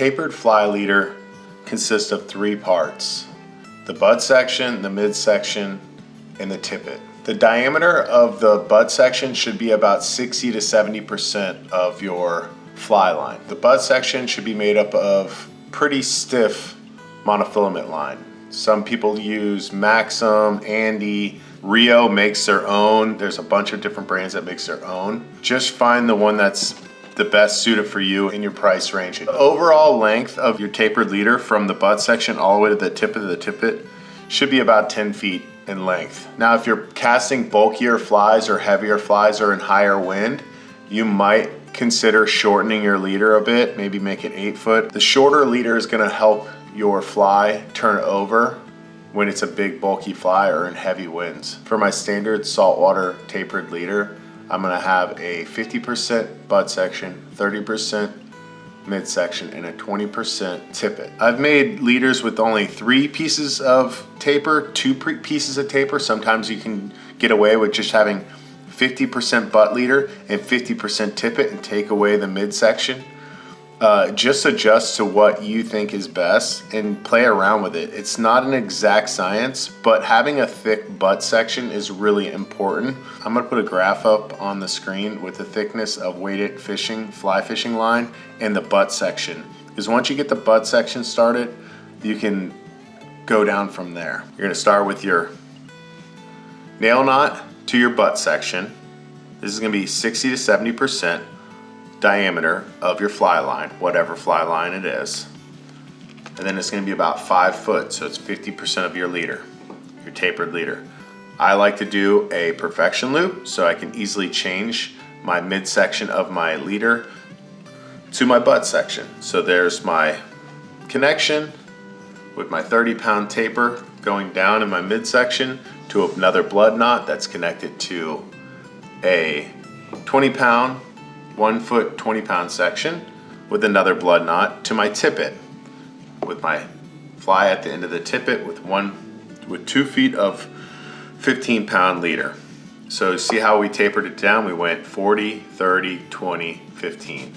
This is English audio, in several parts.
tapered fly leader consists of 3 parts: the bud section, the midsection, and the tippet. The diameter of the bud section should be about 60 to 70% of your fly line. The bud section should be made up of pretty stiff monofilament line. Some people use Maxim, Andy, Rio makes their own. There's a bunch of different brands that makes their own. Just find the one that's the best suited for you in your price range. The overall length of your tapered leader from the bud section all the way to the tip of the tippet should be about 10 feet in length. Now, if you're casting bulkier flies or heavier flies or in higher wind, you might consider shortening your leader a bit, maybe make it 8 foot. The shorter leader is gonna help your fly turn over when it's a big bulky fly or in heavy winds. For my standard saltwater tapered leader, I'm gonna have a 50% bud section, 30% midsection, and a 20% tippet. I've made leaders with only 3 pieces of taper, 2 pieces of taper. Sometimes you can get away with just having 50% butt leader and 50% tippet and take away the midsection. Just adjust to what you think is best and play around with it. It's not an exact science, but having a thick butt section is really important. I'm gonna put a graph up on the screen with the thickness of weighted fly fishing line and the butt section. Because once you get the butt section started, you can go down from there. You're gonna start with your nail knot to your butt section. This is gonna be 60 to 70% diameter of your fly line, whatever fly line it is. And then it's gonna be about 5 foot, so it's 50% of your leader, your tapered leader. I like to do a perfection loop so I can easily change my midsection of my leader to my butt section. So there's my connection with my 30-pound taper going down in my midsection to another blood knot that's connected to a 20-pound 1 foot 20-pound section with another blood knot to my tippet with my fly at the end of the tippet with 2 feet of 15-pound leader. So see how we tapered it down? We went 40, 30, 20, 15.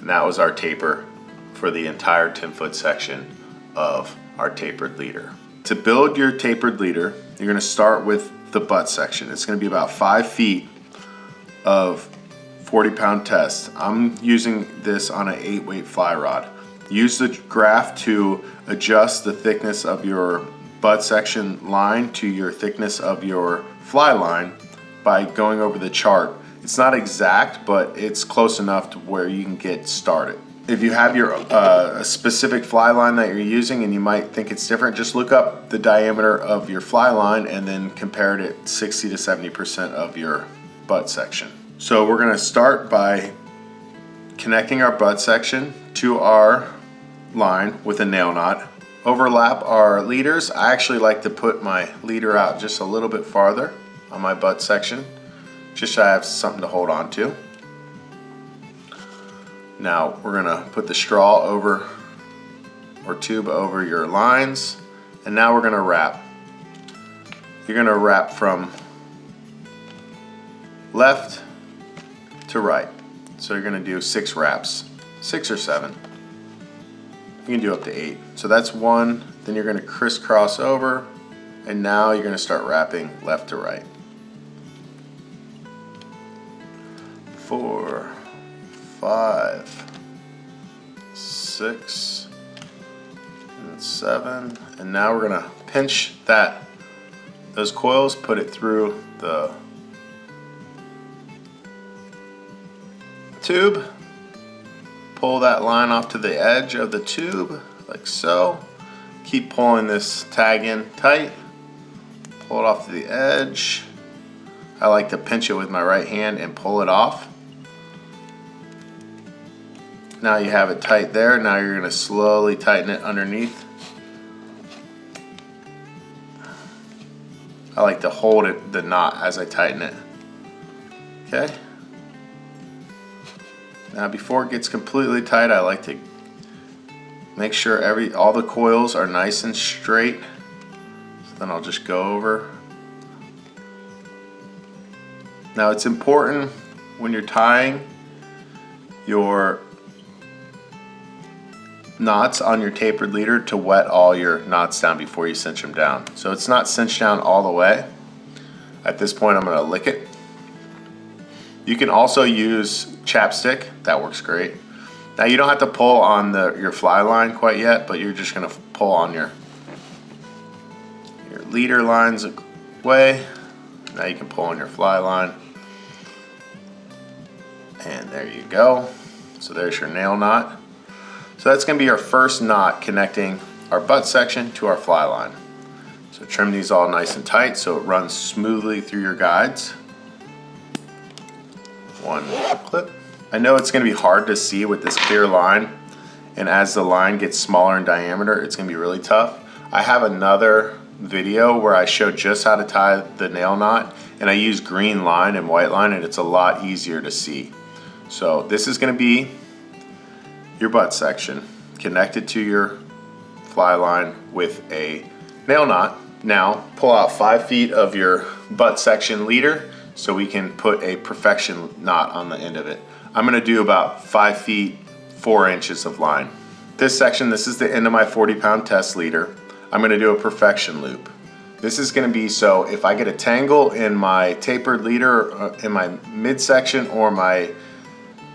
And that was our taper for the entire 10-foot section of our tapered leader. To build your tapered leader, you're gonna start with the butt section. It's gonna be about 5 feet of 40-pound test. I'm using this on an 8-weight fly rod. Use the graph to adjust the thickness of your butt section line to your thickness of your fly line by going over the chart. It's not exact, but it's close enough to where you can get started. If you have your a specific fly line that you're using and you might think it's different, just look up the diameter of your fly line and then compare it at 60 to 70% of your butt section. So we're gonna start by connecting our butt section to our line with a nail knot. Overlap our leaders. I actually like to put my leader out just a little bit farther on my butt section, just so I have something to hold on to. Now we're gonna put the straw over or tube over your lines, and now we're gonna wrap. You're gonna wrap from left to right. So you're gonna do 6 wraps, 6 or 7. You can do up to 8. So that's 1, then you're gonna crisscross over, and now you're gonna start wrapping left to right. 4, 5, 6, and 7. And now we're gonna pinch those coils, put it through the tube, pull that line off to the edge of the tube like so. Keep pulling this tag in tight, pull it off to the edge. I like to pinch it with my right hand and pull it off. Now you have it tight there. Now you're going to slowly tighten it underneath. I like to hold the knot as I tighten it. Okay. Now before it gets completely tight, I like to make sure all the coils are nice and straight. So then I'll just go over. Now it's important when you're tying your knots on your tapered leader to wet all your knots down before you cinch them down. So it's not cinched down all the way. At this point I'm going to lick it. You can also use chapstick, that works great. Now you don't have to pull on your fly line quite yet, but you're just going to pull on your leader lines away. Now you can pull on your fly line. And there you go. So there's your nail knot. So that's going to be our first knot connecting our butt section to our fly line. So trim these all nice and tight so it runs smoothly through your guides. One clip. I know it's going to be hard to see with this clear line, and as the line gets smaller in diameter it's going to be really tough. I have another video where I show just how to tie the nail knot, and I use green line and white line, and it's a lot easier to see. So this is going to be your butt section connected to your fly line with a nail knot. Now pull out 5 feet of your butt section leader so we can put a perfection knot on the end of it. I'm going to do about 5 feet 4 inches of line. This section, this is the end of my 40-pound test leader. I'm going to do a perfection loop. This is going to be so if I get a tangle in my tapered leader, in my midsection or my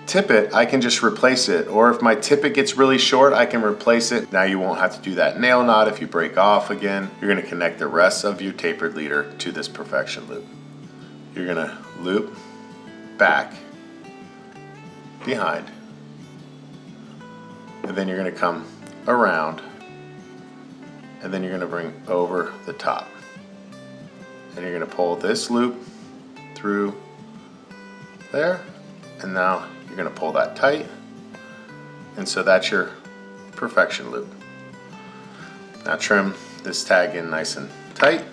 tippet, I can just replace it. Or if my tippet gets really short, I can replace it. Now you won't have to do that nail knot if you break off again. You're going to connect the rest of your tapered leader to this perfection loop. You're going to loop back, behind, and then you're going to come around, and then you're going to bring over the top, and you're going to pull this loop through there, and now you're going to pull that tight, and so that's your perfection loop. Now trim this tag in nice and tight.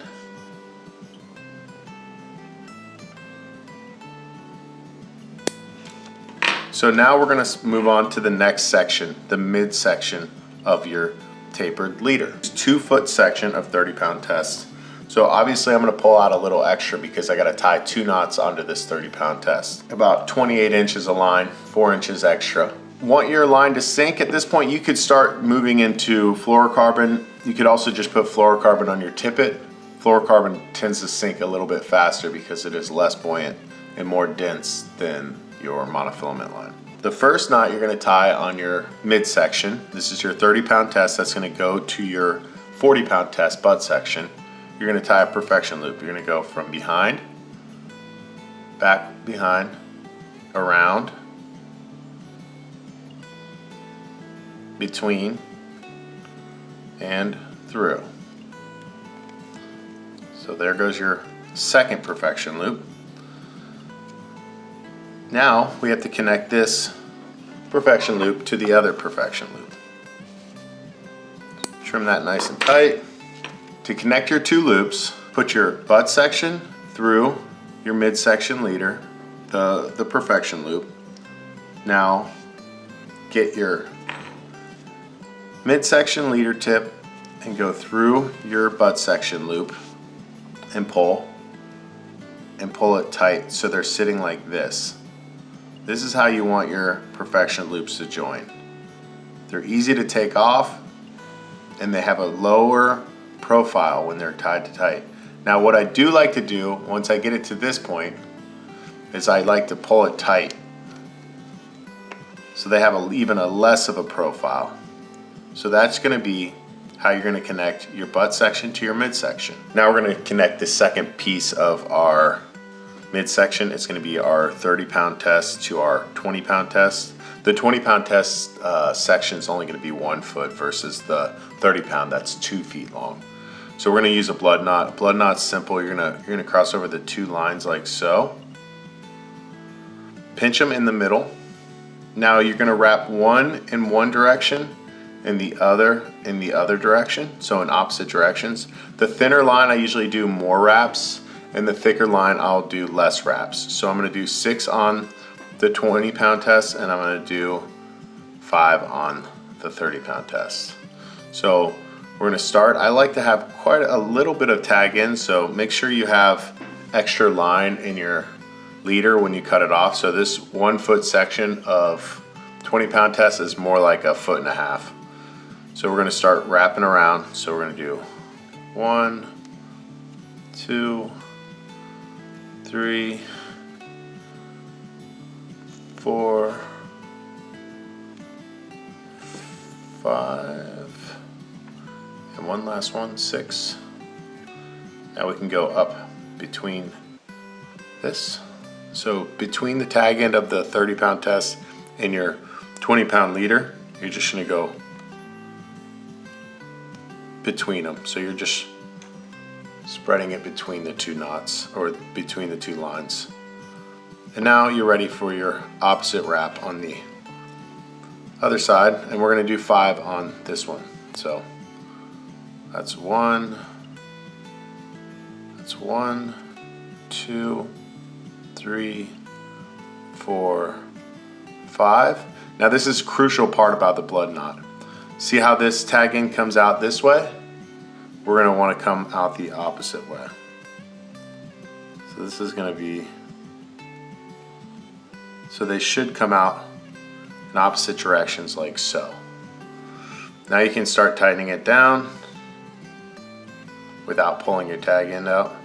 So now we're going to move on to the next section, the midsection of your tapered leader. It's a 2-foot section of 30-pound test. So obviously I'm going to pull out a little extra because I got to tie 2 knots onto this 30-pound test. About 28 inches of line, 4 inches extra. Want your line to sink? At this point you could start moving into fluorocarbon. You could also just put fluorocarbon on your tippet. Fluorocarbon tends to sink a little bit faster because it is less buoyant and more dense than your monofilament line. The first knot you're going to tie on your midsection. This is your 30-pound test that's going to go to your 40-pound test butt section. You're going to tie a perfection loop. You're going to go from behind, back behind, around, between, and through. So there goes your second perfection loop. Now we have to connect this perfection loop to the other perfection loop. Trim that nice and tight. To connect your 2 loops, put your butt section through your midsection leader, the perfection loop. Now get your midsection leader tip and go through your butt section loop and pull it tight so they're sitting like this. This is how you want your perfection loops to join. They're easy to take off and they have a lower profile when they're tied to tight. Now what I do like to do once I get it to this point is I like to pull it tight so they have even a less of a profile. So that's going to be how you're going to connect your butt section to your midsection. Now we're going to connect the second piece of our midsection. It's going to be our 30-pound test to our 20-pound test. The 20-pound test section is only going to be 1 foot versus the 30-pound that's 2 feet long. So we're going to use a blood knot. A blood knot's simple. You're going to cross over the 2 lines like so. Pinch them in the middle. Now you're going to wrap one in one direction and the other in the other direction, so in opposite directions. The thinner line I usually do more wraps, and the thicker line I'll do less wraps. So I'm going to do 6 on the 20-pound test and I'm going to do 5 on the 30-pound test. So we're going to start. I like to have quite a little bit of tag in, so make sure you have extra line in your leader when you cut it off. So this 1 foot section of 20-pound test is more like a 1.5 feet. So we're going to start wrapping around. So we're going to do 1, 2, 3, 4, 5, and one last one, 6. Now we can go up between this. So between the tag end of the 30-pound test and your 20-pound leader, you're just going to go between them. So you're just spreading it between the two knots, or between the two lines. And now you're ready for your opposite wrap on the other side, and we're going to do 5 on this one. So that's 1, 2, 3, 4, 5. Now this is a crucial part about the blood knot. See how this tag end comes out this way? We're going to want to come out the opposite way. So this is going to be, so they should come out in opposite directions like so. Now you can start tightening it down without pulling your tag end out.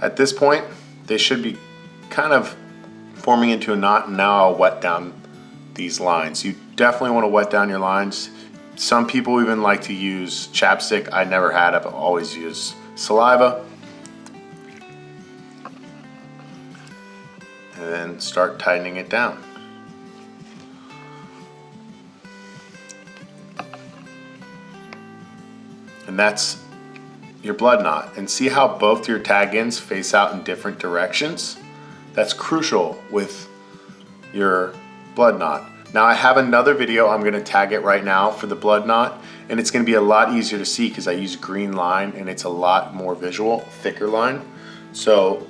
At this point, they should be kind of forming into a knot, and now I'll wet down these lines. You definitely want to wet down your lines. Some people even like to use chapstick. I never had it, I've always used saliva. And then start tightening it down. And that's your blood knot. And see how both your tag ends face out in different directions? That's crucial with your blood knot. Now I have another video, I'm going to tag it right now for the blood knot, and it's going to be a lot easier to see because I use green line and it's a lot more visual, thicker line. So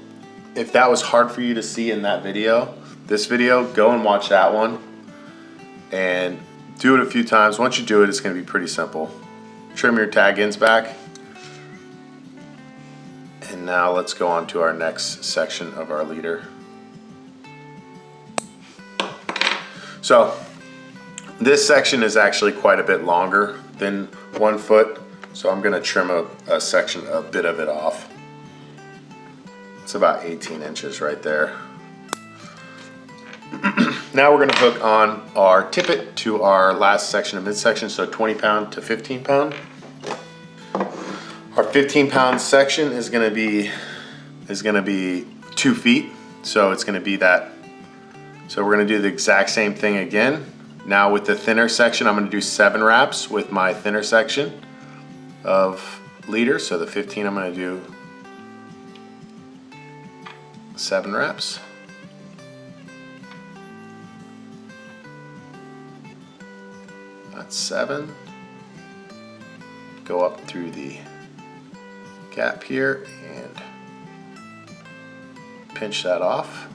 if that was hard for you to see in that video, this video, go and watch that one and do it a few times. Once you do it, it's going to be pretty simple. Trim your tag ends back. And now let's go on to our next section of our leader. So this section is actually quite a bit longer than 1 foot, so I'm going to trim a section, a bit of it off. It's about 18 inches right there. Now we're going to hook on our tippet to our last section of midsection, so 20 pound to 15 pound. Our 15-pound section is going to be 2 feet, so it's going to be that. So we're going to do the exact same thing again. Now with the thinner section, I'm going to do 7 wraps with my thinner section of leader. So the 15, I'm going to do 7 wraps. That's 7. Go up through the gap here and pinch that off.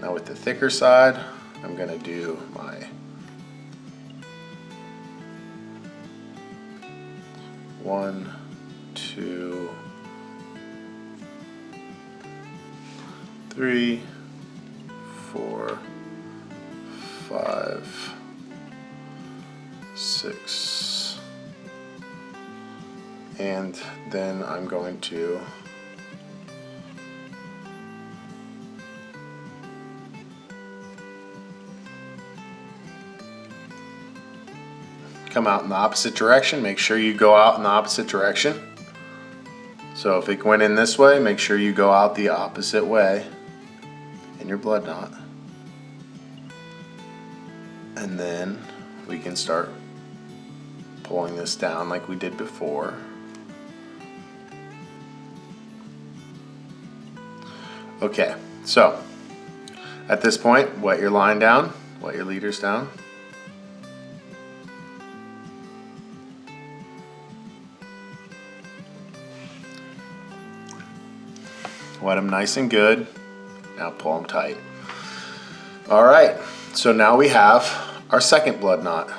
Now with the thicker side, I'm going to do my 1, 2, 3, 4, 5, 6, and then I'm going to come out in the opposite direction. Make sure you go out in the opposite direction. So if it went in this way, make sure you go out the opposite way in your blood knot. And then we can start pulling this down like we did before. Okay, so at this point, wet your line down, wet your leaders down. Wet them nice and good. Now pull them tight. All right, so now we have our second blood knot.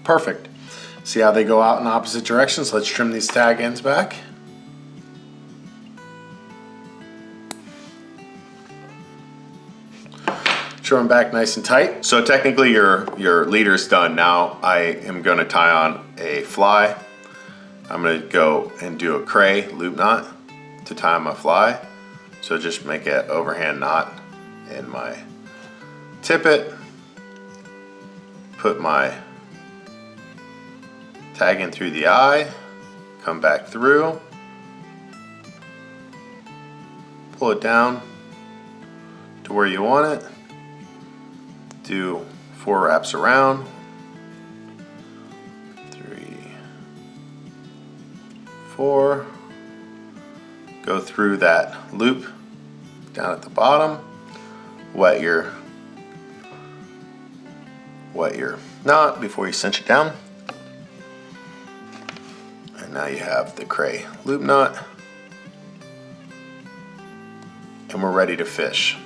Perfect. See how they go out in opposite directions? Let's trim these tag ends back. Trim them back nice and tight. So technically your leader's done. Now I am gonna tie on a fly. I'm gonna go and do a Kreh loop knot to tie on my fly. So just make an overhand knot in my tippet. Put my tag in through the eye, come back through, pull it down to where you want it. Do 4 wraps around, 3, 4, go through that loop down at the bottom, wet your knot before you cinch it down. And now you have the Kreh loop knot, and we're ready to fish.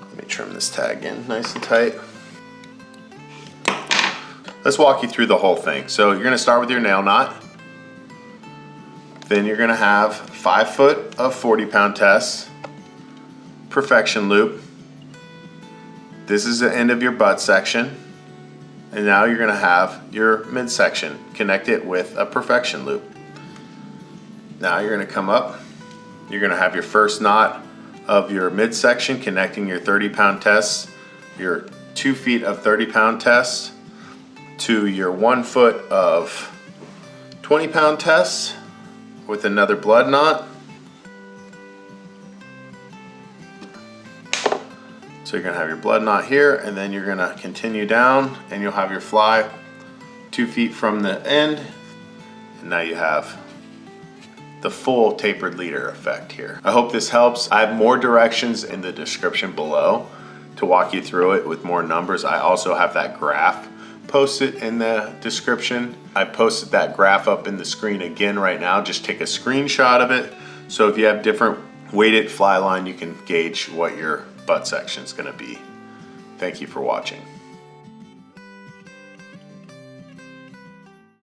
Let me trim this tag in nice and tight. Let's walk you through the whole thing. So you're gonna start with your nail knot. Then you're gonna have 5 foot of 40-pound test, perfection loop. This is the end of your butt section. And now you're gonna have your midsection. Connect it with a perfection loop. Now you're gonna come up. You're gonna have your first knot of your midsection connecting your 30-pound test, your 2 feet of 30-pound test to your 1 foot of 20-pound test with another blood knot. So you're gonna have your blood knot here, and then you're gonna continue down and you'll have your fly 2 feet from the end. And now you have the full tapered leader effect here. I hope this helps. I have more directions in the description below to walk you through it with more numbers. I also have that graph posted in the description. I posted that graph up in the screen again right now. Just take a screenshot of it. So if you have different weighted fly line, you can gauge what your butt section is gonna be. Thank you for watching.